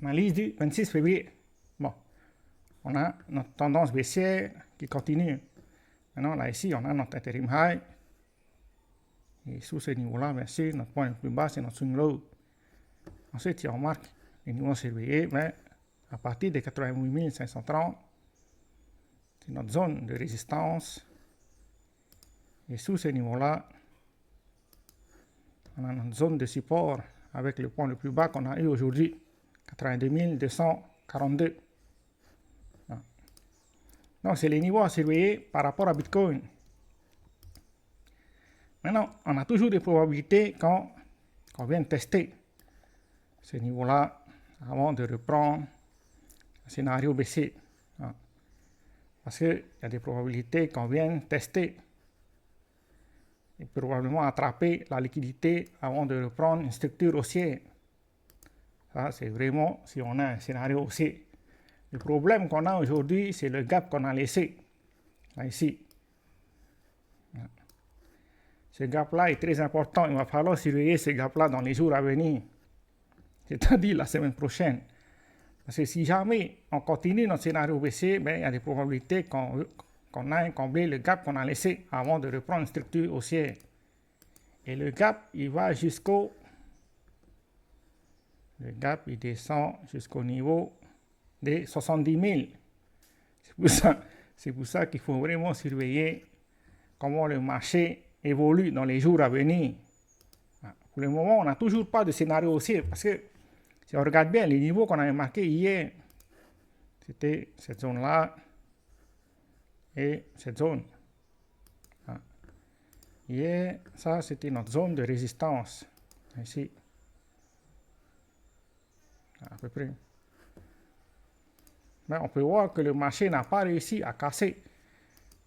analyse du 26 février. Bon, on a notre tendance baissière qui continue. Maintenant, là, ici, on a notre interim high. Et sous ce niveau-là, bien sûr, notre point le plus bas, c'est notre swing low. Ensuite, si on remarque les niveaux surveillés, mais à partir de 88 530, c'est notre zone de résistance. Et sous ce niveau-là, on a notre zone de support avec le point le plus bas qu'on a eu aujourd'hui, 82 242. Donc, c'est les niveaux à surveiller par rapport à Bitcoin. Maintenant, on a toujours des probabilités qu'on vienne tester ce niveau-là avant de reprendre un scénario baissier. Parce qu'il y a des probabilités qu'on vienne tester et probablement attraper la liquidité avant de reprendre une structure haussière. Ça, c'est vraiment si on a un scénario haussier. Le problème qu'on a aujourd'hui, c'est le gap qu'on a laissé, là, ici. Ce gap-là est très important. Il va falloir surveiller ce gap-là dans les jours à venir, c'est-à-dire la semaine prochaine. Parce que si jamais on continue notre scénario baissier, ben, il y a des probabilités qu'on aille combler le gap qu'on a laissé avant de reprendre une structure haussière. Et le gap, il va jusqu'au... Le gap, il descend jusqu'au niveau des 70 000. C'est pour ça qu'il faut vraiment surveiller comment le marché évolue dans les jours à venir. Pour le moment, on n'a toujours pas de scénario haussier parce que si on regarde bien les niveaux qu'on avait marqués hier, c'était cette zone-là et cette zone. Hier, ça c'était notre zone de résistance. Ici. À peu près. Mais on peut voir que le marché n'a pas réussi à casser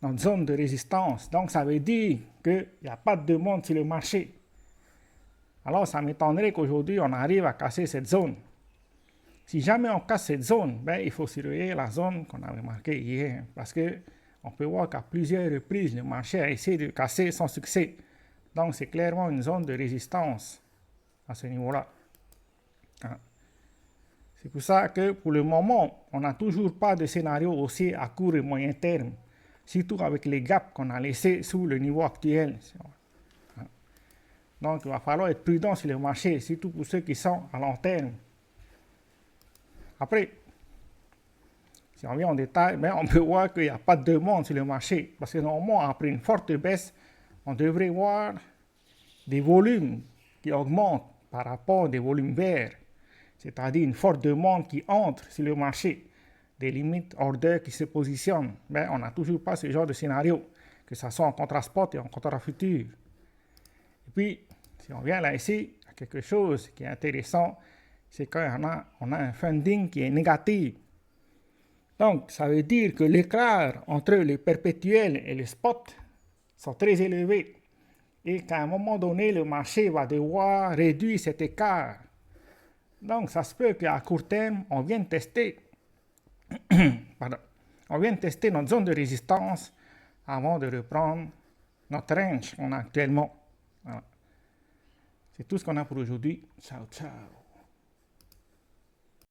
notre zone de résistance. Donc, ça veut dire qu'il n'y a pas de demande sur le marché. Alors, ça m'étonnerait qu'aujourd'hui, on arrive à casser cette zone. Si jamais on casse cette zone, ben, il faut surveiller la zone qu'on avait marquée hier. Parce qu'on peut voir qu'à plusieurs reprises, le marché a essayé de casser sans succès. Donc, c'est clairement une zone de résistance à ce niveau-là. C'est pour ça que pour le moment, on n'a toujours pas de scénario haussier à court et moyen terme, surtout avec les gaps qu'on a laissés sous le niveau actuel. Donc, il va falloir être prudent sur le marché, surtout pour ceux qui sont à long terme. Après, si on vient en détail, ben, on peut voir qu'il n'y a pas de demande sur le marché, parce que normalement, après une forte baisse, on devrait voir des volumes qui augmentent par rapport à des volumes verts. C'est-à-dire une forte demande qui entre sur le marché, des limites orders qui se positionnent. Mais on n'a toujours pas ce genre de scénario, que ce soit en contrat spot et en contrat futur. Et puis, si on vient là ici, il y a quelque chose qui est intéressant, c'est qu'on a un funding qui est négatif. Donc, ça veut dire que l'écart entre les perpétuels et les spots sont très élevés. Et qu'à un moment donné, le marché va devoir réduire cet écart. Donc, ça se peut qu'à court terme, on vienne tester notre zone de résistance avant de reprendre notre range qu'on a actuellement. Voilà. C'est tout ce qu'on a pour aujourd'hui. Ciao, ciao.